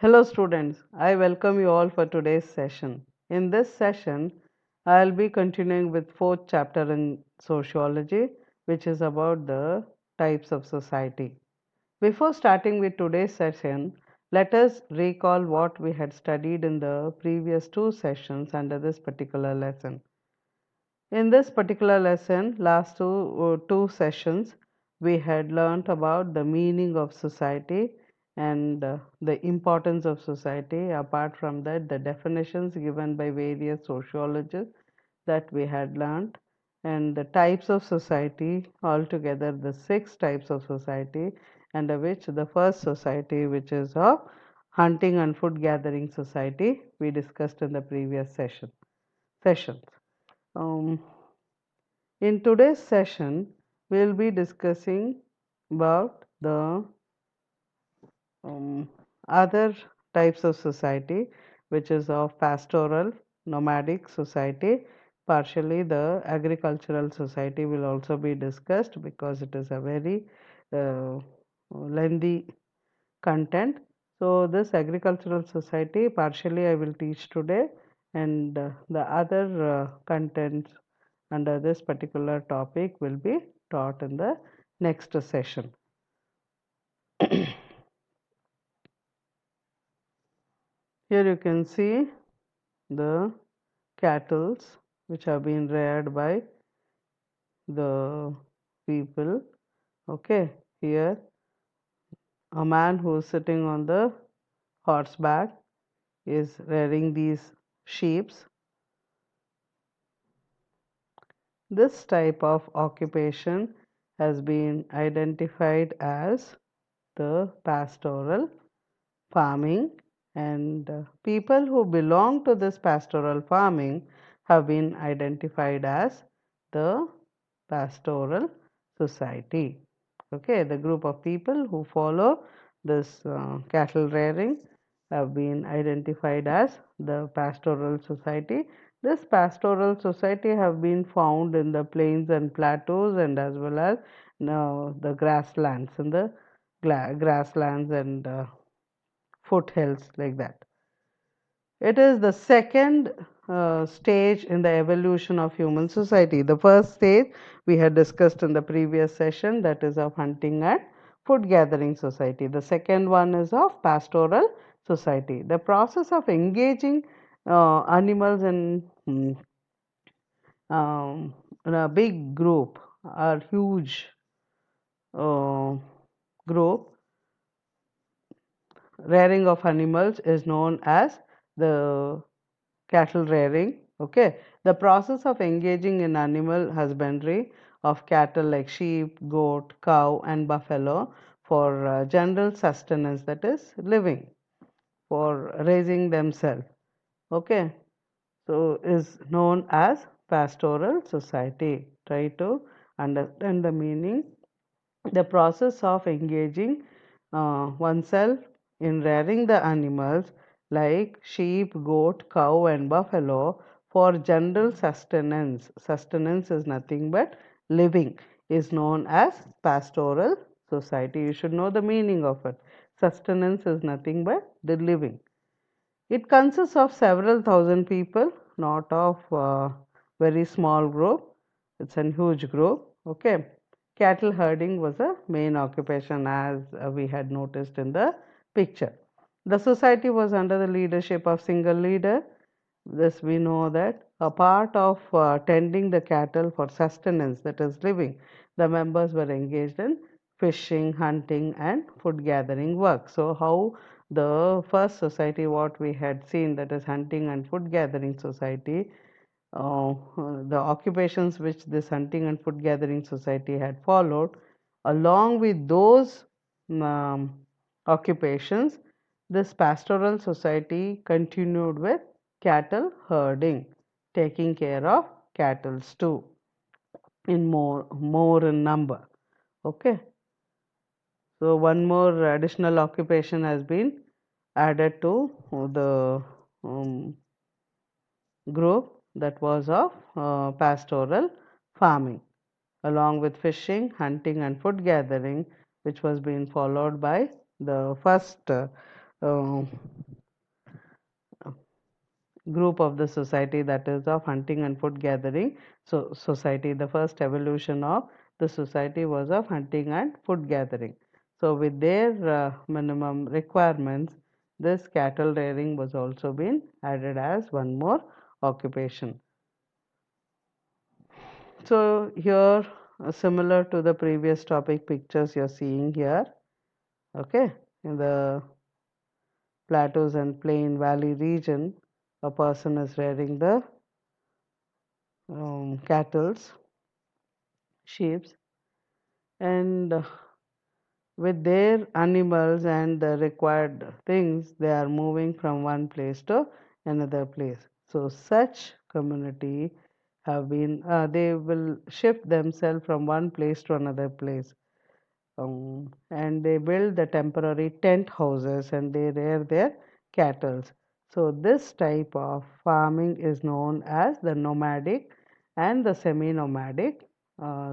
Hello students, I welcome you all for today's session. In this session, I'll be continuing with fourth chapter in sociology, which is about the types of society. Before starting with today's session, let us recall what we had studied in the previous two sessions under this particular lesson. In this particular lesson, last two sessions, we had learnt about the meaning of society and the importance of society. Apart from that, the definitions given by various sociologists that we had learnt, and the types of society, altogether the six types of society, under which the first society, which is of hunting and food gathering society, we discussed in the previous sessions. Um, in today's session, we will be discussing about the um, other types of society, which is of pastoral, nomadic society. Partially, the agricultural society will also be discussed because it is a very lengthy content. So, this agricultural society, partially I will teach today, and the other contents under this particular topic will be taught in the next session. Here you can see the cattles which have been reared by the people. Okay, here a man who is sitting on the horseback is rearing these sheeps. This type of occupation has been identified as the pastoral farming, and people who belong to this pastoral farming have been identified as the pastoral society. Okay, the group of people who follow this cattle rearing have been identified as the pastoral society. This pastoral society have been found in the plains and plateaus, and as well as the grasslands, in the grasslands and foothills, like that. It is the second stage in the evolution of human society. The first stage we had discussed in the previous session, that is of hunting and food gathering society. The second one is of pastoral society. The process of engaging animals in a big group or huge uh, group, rearing of animals is known as the cattle rearing. Okay, the process of engaging in animal husbandry of cattle like sheep, goat, cow, and buffalo for general sustenance, that is living, for raising themselves. Okay, so is known as pastoral society. Try to understand the meaning. The process of engaging oneself in rearing the animals like sheep, goat, cow, and buffalo for general sustenance. Sustenance is nothing but living, is known as pastoral society. You should know the meaning of it. Sustenance is nothing but the living. It consists of several thousand people, not of very small group. It's a huge group. Okay. Cattle herding was a main occupation, as we had noticed in the picture. The society was under the leadership of single leader. This we know that a part of tending the cattle for sustenance, that is living, the members were engaged in fishing, hunting, and food gathering work. So, how the first society, what we had seen, that is hunting and food gathering society, the occupations which this hunting and food gathering society had followed, along with those um, occupations, this pastoral society continued with cattle herding, taking care of cattle too, in more in number. Okay, so one more additional occupation has been added to the um, group, that was of pastoral farming, along with fishing, hunting, and food gathering, which was being followed by the first uh, group of the society, that is of hunting and food gathering. So society, the first evolution of the society was of hunting and food gathering. So with their minimum requirements, this cattle rearing was also been added as one more occupation. So here, similar to the previous topic pictures you're seeing here, okay, in the plateaus and plain valley region, a person is rearing the cattles, sheep, and with their animals and the required things, they are moving from one place to another place. So such community have been, they will shift themselves from one place to another place. And they build the temporary tent houses and they rear their cattle. So this type of farming is known as the nomadic and the semi-nomadic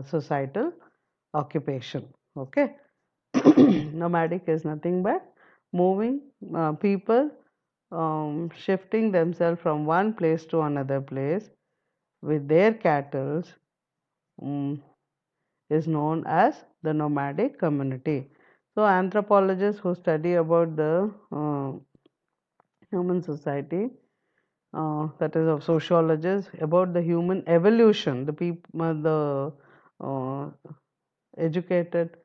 societal occupation. Okay. Nomadic is nothing but moving people, shifting themselves from one place to another place with their cattle, um, is known as the nomadic community. So anthropologists who study about the human society, that is of sociologists, about the human evolution, the people, the uh, educated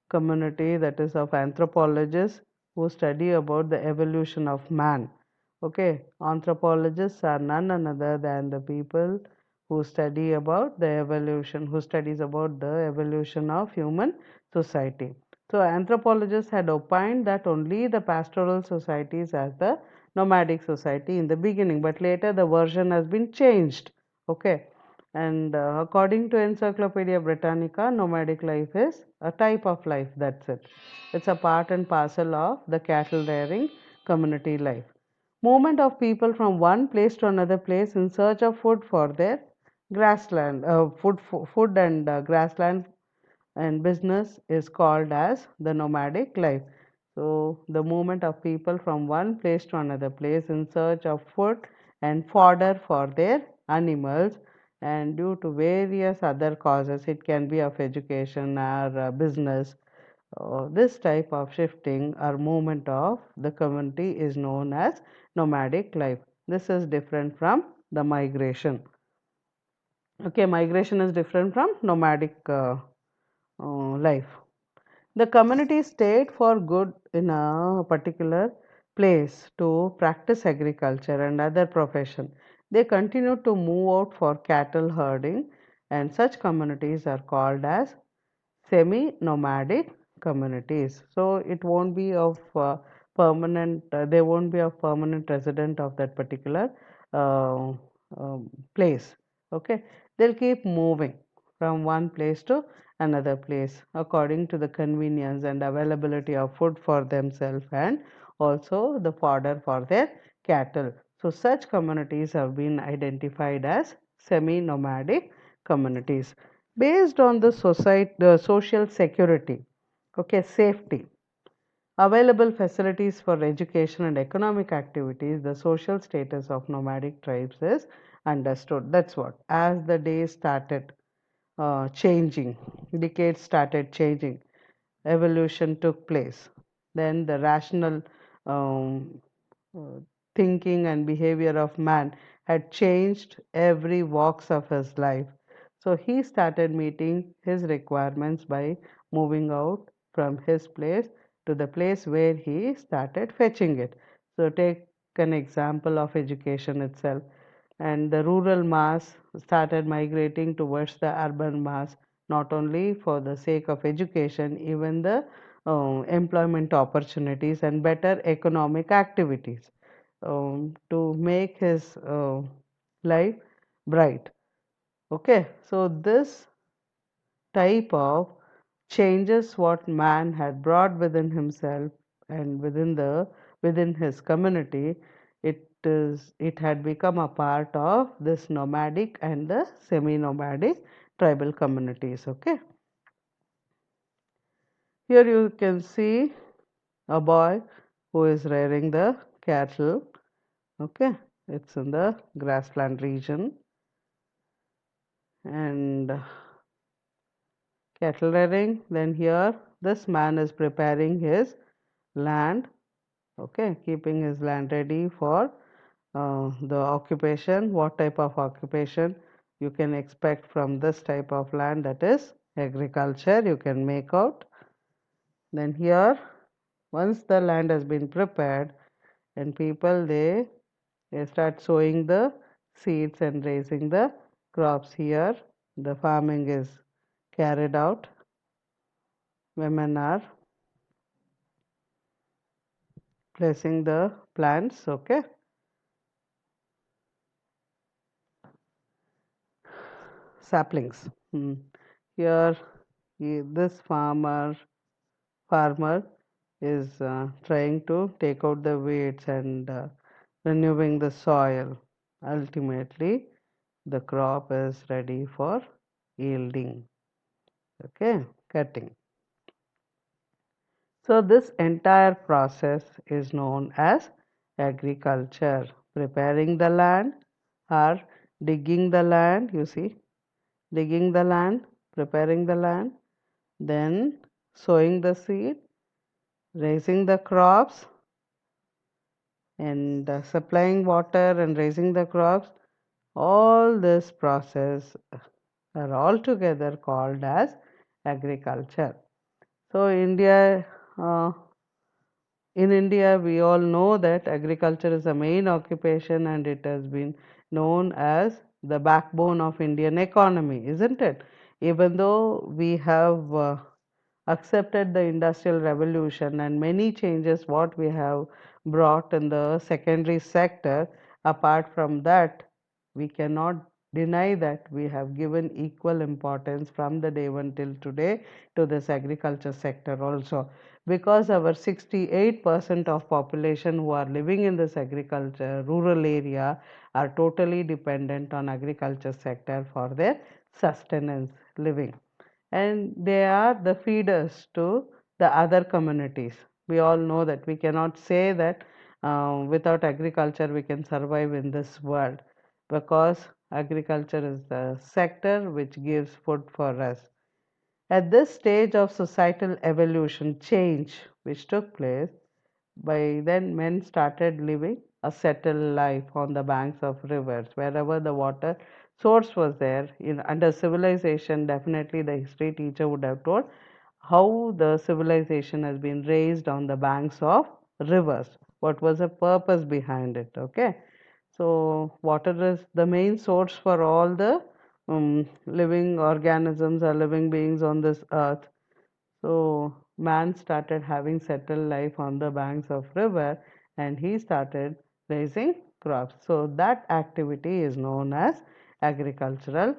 community, that is of anthropologists who study about the evolution of man. Okay, anthropologists are none another than the people who study about the evolution, who studies about the evolution of human society. So anthropologists had opined that only the pastoral societies as the nomadic society in the beginning, but later the version has been changed. Okay, and according to Encyclopedia Britannica, nomadic life is a type of life. That's it. It's a part and parcel of the cattle rearing community life. Movement of people from one place to another place in search of food for their grassland, food and grassland and business is called as the nomadic life. So, the movement of people from one place to another place in search of food and fodder for their animals, and due to various other causes, it can be of education or business. This type of shifting or movement of the community is known as nomadic life. This is different from the migration. Okay, migration is different from nomadic life. The community stayed for good in a particular place to practice agriculture and other profession. They continued to move out for cattle herding, and such communities are called as semi-nomadic communities. So it won't be of permanent. They won't be of permanent resident of that particular uh, place. Okay, they'll keep moving from one place to another place according to the convenience and availability of food for themselves and also the fodder for their cattle. So such communities have been identified as semi-nomadic communities based on the society, the social security, okay, safety, available facilities for education and economic activities, the social status of nomadic tribes is understood. That's what. As the days started changing, decades started changing, evolution took place. Then the rational um, uh, thinking and behavior of man had changed every walks of his life. So he started meeting his requirements by moving out from his place to the place where he started fetching it. So take an example of education itself. And the rural mass started migrating towards the urban mass, not only for the sake of education, even the employment opportunities and better economic activities to make his life bright. Okay, so this type of changes what man had brought within himself and within his community, it had become a part of this nomadic and the semi nomadic tribal communities. Okay, here you can see a boy who is rearing the cattle. Okay, it's in the grassland region, and cattle rearing. Then here, this man is preparing his land. Okay, keeping his land ready for the occupation. What type of occupation you can expect from this type of land, that is agriculture, you can make out. Then here, once the land has been prepared, and people they start sowing the seeds and raising the crops. Here the farming is carried out. Women are placing the plants. Okay, saplings. Here this farmer is trying to take out the weeds and renewing the soil. Ultimately, the crop is ready for yielding. Okay, cutting. So, this entire process is known as agriculture. Preparing the land or digging the land, you see, digging the land, preparing the land, then sowing the seed, raising the crops, and supplying water and raising the crops. All this process are altogether called as agriculture. So, uh, in India, we all know that agriculture is a main occupation and it has been known as the backbone of Indian economy, isn't it? Even though we have accepted the industrial revolution and many changes what we have brought in the secondary sector, apart from that, we cannot deny that we have given equal importance from the day one till today to this agriculture sector also, because our 68% of population who are living in this agriculture rural area are totally dependent on agriculture sector for their sustenance living, and they are the feeders to the other communities. We all know that we cannot say that without agriculture we can survive in this world, because agriculture is the sector which gives food for us. At this stage of societal evolution change which took place, by then men started living a settled life on the banks of rivers, wherever the water source was there. In under civilization, definitely the history teacher would have told how the civilization has been raised on the banks of rivers. What was the purpose behind it? Okay, so water is the main source for all the living organisms or living beings on this earth. So man started having settled life on the banks of river, and he started raising crops. So that activity is known as agricultural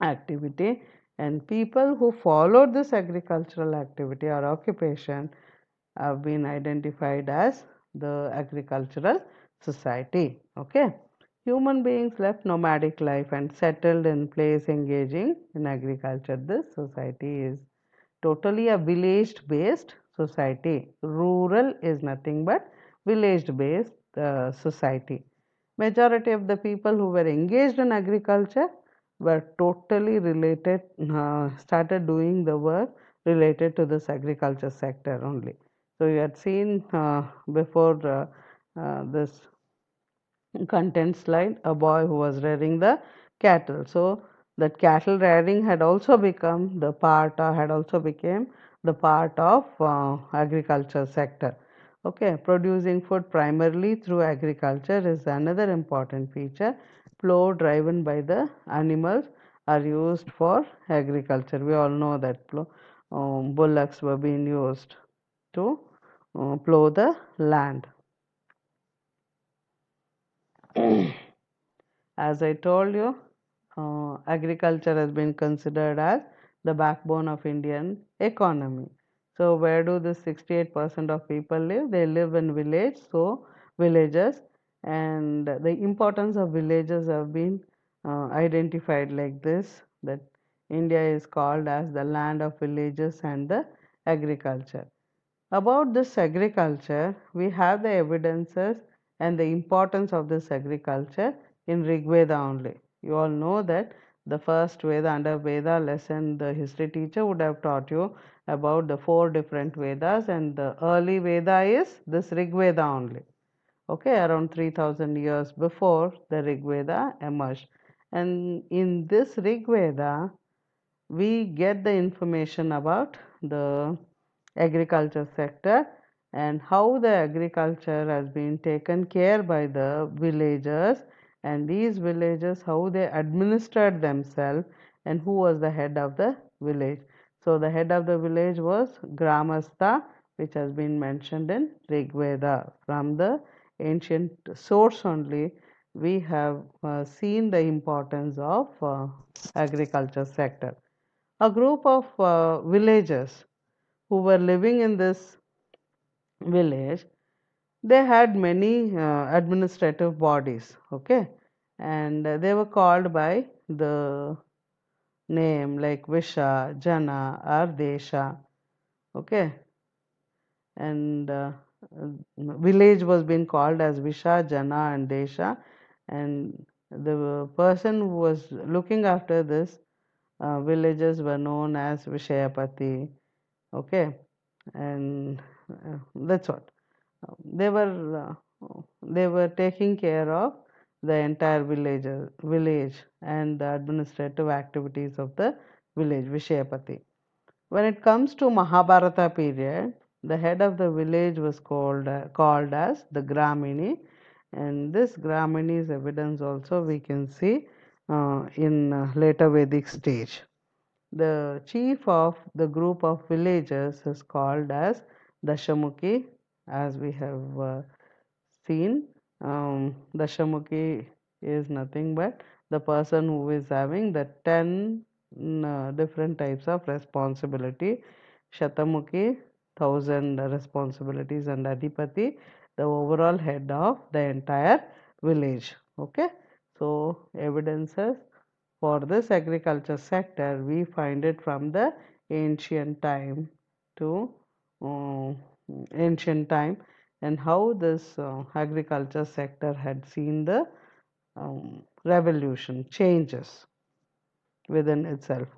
activity, and people who followed this agricultural activity or occupation have been identified as the agricultural society. Okay, human beings left nomadic life and settled in place engaging in agriculture. This society is totally a village based society. Rural is nothing but village based society. Majority of the people who were engaged in agriculture were totally related, started doing the work related to this agriculture sector only. So you had seen before this content slide a boy who was rearing the cattle. So that cattle rearing had also become the part, had also became the part of agriculture sector. Okay, producing food primarily through agriculture is another important feature. Plow driven by the animals are used for agriculture. We all know that bullocks were being used to plow the land. As I told you, agriculture has been considered as the backbone of Indian economy. So, where do the 68% of people live? They live in village, so villages, and the importance of villages have been identified like this, that India is called as the land of villages and the agriculture. About this agriculture, we have the evidences and the importance of this agriculture in Rig Veda only. You all know that the first Veda under Veda lesson, the history teacher would have taught you about the four different Vedas, and the early Veda is this Rig Veda only. Okay, around 3000 years before the Rig Veda emerged. And in this Rig Veda, we get the information about the agriculture sector and how the agriculture has been taken care by the villagers, and these villagers how they administered themselves and who was the head of the village. So the head of the village was Gramastha, which has been mentioned in Rig Veda. From the ancient source only we have seen the importance of agriculture sector. A group of villagers who were living in this village, they had many administrative bodies, okay, and they were called by the name like Visha, Jana, or Desha, okay, and village was being called as Visha, Jana, and Desha, and the person who was looking after this villages were known as Vishayapati, okay, and that's what they were they were taking care of the entire village and the administrative activities of the village, Vishayapati. When it comes to Mahabharata period, the head of the village was called as the Gramini, and this Gramini's evidence also we can see in later Vedic stage. The chief of the group of villagers is called as Dashamukhi, as we have seen. Dashamukhi is nothing but the person who is having the 10 different types of responsibility. Shatamukhi, 1000 responsibilities, and Adhipati, the overall head of the entire village. Okay, so evidences for this agriculture sector, we find it from the ancient time to uh, ancient time, and how this agriculture sector had seen the revolution, changes within itself.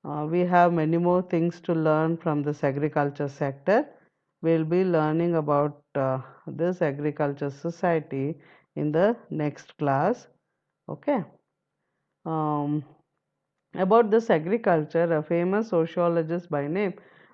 We have many more things to learn from this agriculture sector. We'll be learning about this agriculture society in the next class. Okay. Um, About this agriculture, a famous sociologist by name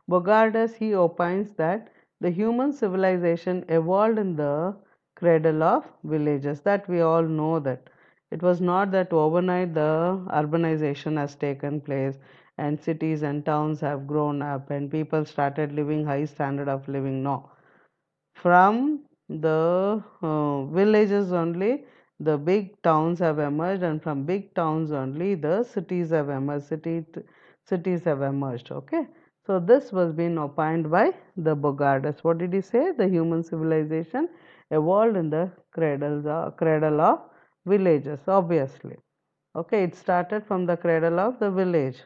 Bogardus, he opines that the human civilization evolved in the cradle of villages. That we all know that it was not that overnight the urbanization has taken place and cities and towns have grown up and people started living high standard of living. No, from the villages only the big towns have emerged, and from big towns only the cities have emerged. Cities have emerged. Okay, so this was being opined by the Bogardus. What did he say? The human civilization evolved in the cradle of villages, obviously. Okay, it started from the cradle of the village,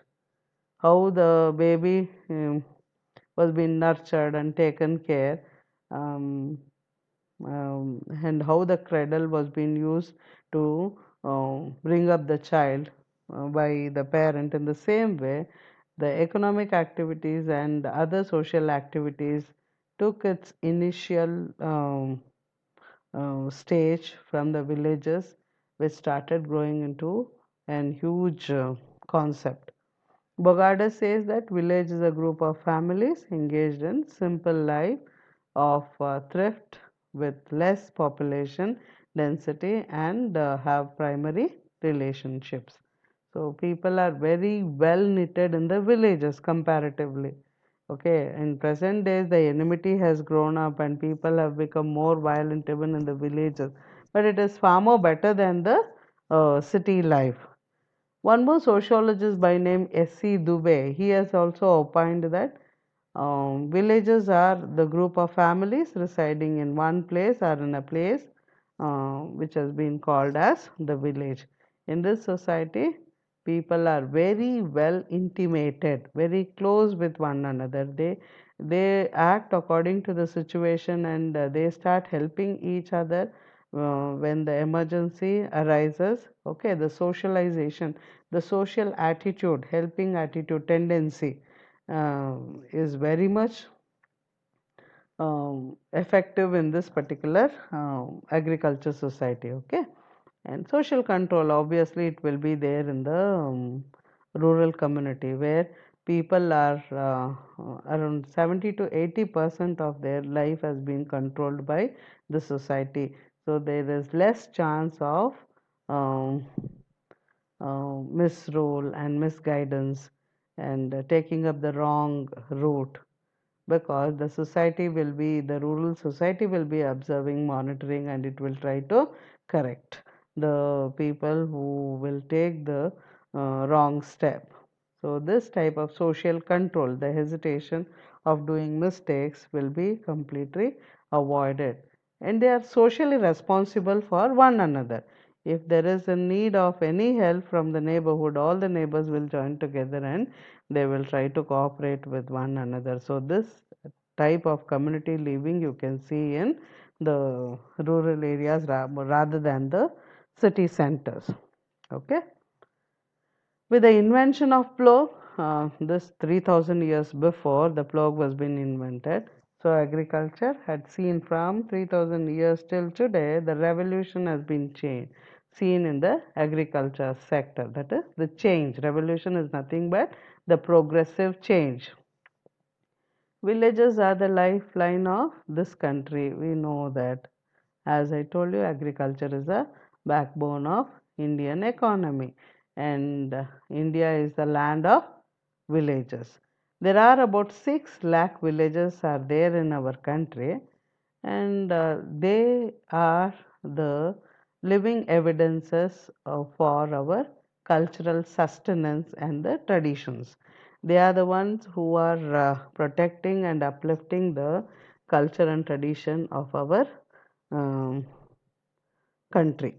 how the baby was being nurtured and taken care, um, and how the cradle was being used to bring up the child by the parent. In the same way, the economic activities and other social activities took its initial stage from the villages, which started growing into an huge concept. Bogarde says that village is a group of families engaged in simple life of thrift with less population density and have primary relationships. So people are very well knitted in the villages comparatively. Okay, in present days the enmity has grown up and people have become more violent even in the villages. But it is far more better than the city life. One more sociologist by name S.C. Dubey, he has also opined that villages are the group of families residing in one place or in a place which has been called as the village. In this society, people are very well intimated, very close with one another. they act according to the situation, and they start helping each other when the emergency arises. Okay, the socialization, the social attitude, helping attitude tendency is very much effective in this particular agriculture society. Okay, and social control, obviously it will be there in the rural community, where people are around 70 to 80% of their life has been controlled by the society. So there is less chance of um, misrule and misguidance, and taking up the wrong route, because the rural society will be observing, monitoring, and it will try to correct the people who will take the wrong step. So this type of social control, the hesitation of doing mistakes, will be completely avoided, and they are socially responsible for one another. If there is a need of any help from the neighborhood, all the neighbors will join together and they will try to cooperate with one another. So this type of community living you can see in the rural areas rather than the city centers. Okay, with the invention of plough, this 3000 years before the plough was being invented, so agriculture had seen from 3000 years till today, the revolution has been changed, seen in the agriculture sector. That is the change. Revolution is nothing but the progressive change. Villages are the lifeline of this country. We know that. As I told you, agriculture is a backbone of Indian economy, and India is the land of villages. There are about 6 lakh villages are there in our country, and they are the living evidences for our cultural sustenance and the traditions. They are the ones who are protecting and uplifting the culture and tradition of our um, country.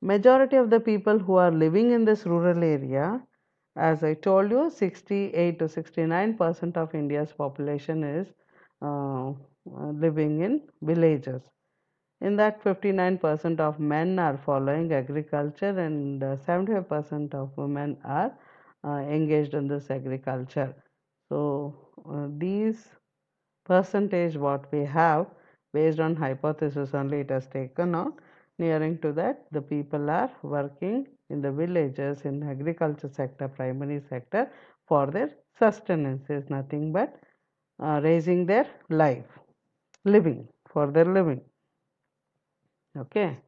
Majority of the people who are living in this rural area, as I told you, 68 to 69% of India's population is living in villages. In that, 59% of men are following agriculture, and 75% of women are engaged in this agriculture. So, these percentage what we have, based on hypothesis only it has taken on, nearing to that the people are working in the villages in agriculture sector, primary sector, for their sustenance, is nothing but raising their life, living, for their living. Okay.